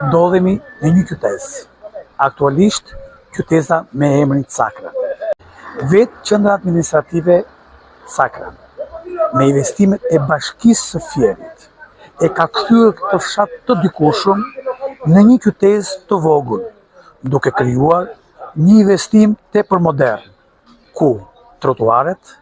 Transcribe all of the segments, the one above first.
Ndodhemi në një qytet, aktualisht qyteza me emrin Cakra. Vetë qendra administrative Cakra, me investimet e Bashkisë së Fierit, e ka kthyer këtë fshat të dikushëm në një qytet të vogël, duke krijuar një investim tepër modern, ku trotuaret,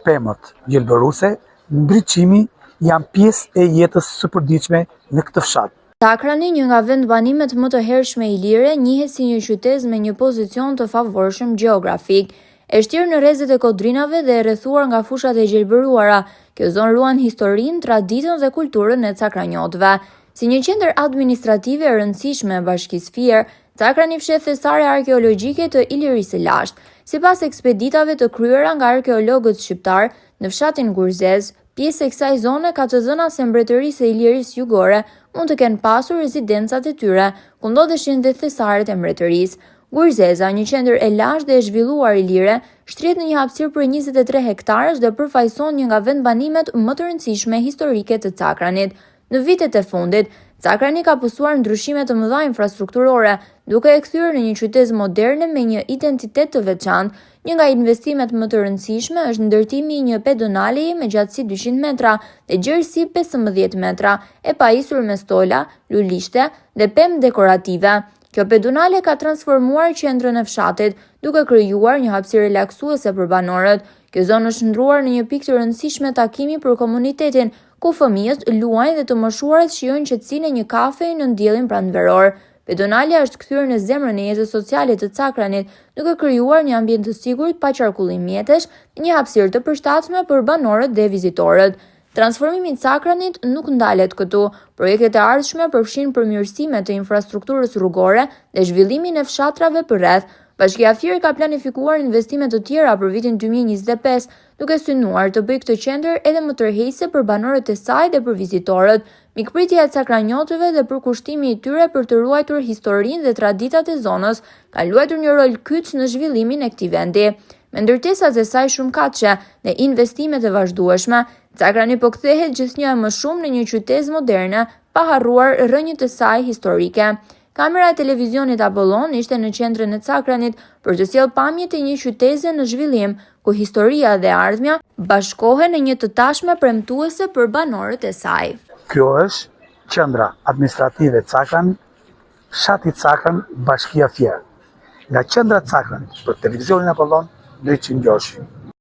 pemët gjelbëruse, ndriçimi janë pjesë e jetës së përditshme në këtë fshat. Cakrani, një nga vendbanimet më të hershme Ilire, njihet si një qytet me një pozicion të favorshëm gjeografik. E shtirë në rrezet e kodrinave dhe e rrethuar nga fushat e gjelbëruara, kjo zonë ruan historinë, traditën dhe kulturën e cakranjotëve. Si një qendër administrative e rëndësishme e Bashkisë Fier, Cakrani fshet thesare arkeologjike të Ilirisë së lashtë. Sipas ekspeditave të kryera nga arkeologët shqiptar në fshatin Gurzez, pjesë e kësaj zone ka të dhëna se mbretërisë e Ilirisë Jugore mund të kenë pasur rezidencat e tyre, ku ndodheshin dhe thesaret e mbretërisë. Gurzeza, një qendër e lashtë dhe e zhvilluar ilire, shtret në një hapësirë për 23 hektarësh dhe përfaqëson një nga vendbanimet më të rëndësishme historike të Cakranit. Në vitet e fundit, Cakrani ka pësuar ndryshime të mëdha infrastrukturore, duke e kthyer në një qytet moderne me një identitet të veçantë. Një nga investimet më të rëndësishme është ndërtimi i një pedonaleje me gjatësi 200 metra dhe gjerësi 15 metra, e pajisur me stola, lulishte dhe pemë dekorative. Kjo pedonale ka transformuar qendrën e fshatit, duke krijuar një hapësirë relaksuese për banorët. Kjo zonë është ndruar në një pikë të rëndësishme takimi për komunitetin, ku fëmijët luajnë dhe të moshuarit shijojnë qetësinë e një kafeji në diellin pranveror. Pedonalja është kthyer në zemrën e jetës sociale të Cakranit, duke krijuar një ambient të sigurt pa qarkullim mjetesh, një hapësirë të përshtatshme për banorët dhe vizitorët. Transformimi i Cakranit nuk ndalet këtu. Projektet e ardhshme përfshin përmirësime të infrastrukturës rrugore dhe zhvillimin e fshatrave përreth. Bashkia Fier ka planifikuar investime të tjera për vitin 2025, duke synuar të bëjë këtë qendër edhe më tërheqëse për banorët e saj dhe për vizitorët. Mikpritja e cakranjotëve dhe përkushtimi i tyre për të ruajtur historinë dhe traditat e zonës ka luajtur një rol kyç në zhvillimin e këtij vendi. Me ndërtesat e saj shumëkatëshe dhe investimet e vazhdueshme, Cakrani po kthehet gjithnjë më shumë në një qytet moderne, pa harruar rrënjët e saj historike. Kamera e televizionit Apollon ishte në qendrën e Cakranit për të sjellë pamjet e një qyteze në zhvillim, ku historia dhe ardhmja bashkohen në një të tashme premtuese për banorët e saj. Kjo është qendra administrative Cakran, fshati Cakran, Bashkia Fier. Nga qendra Cakran për televizionin Apollon, Ndriçi Ngjoshi.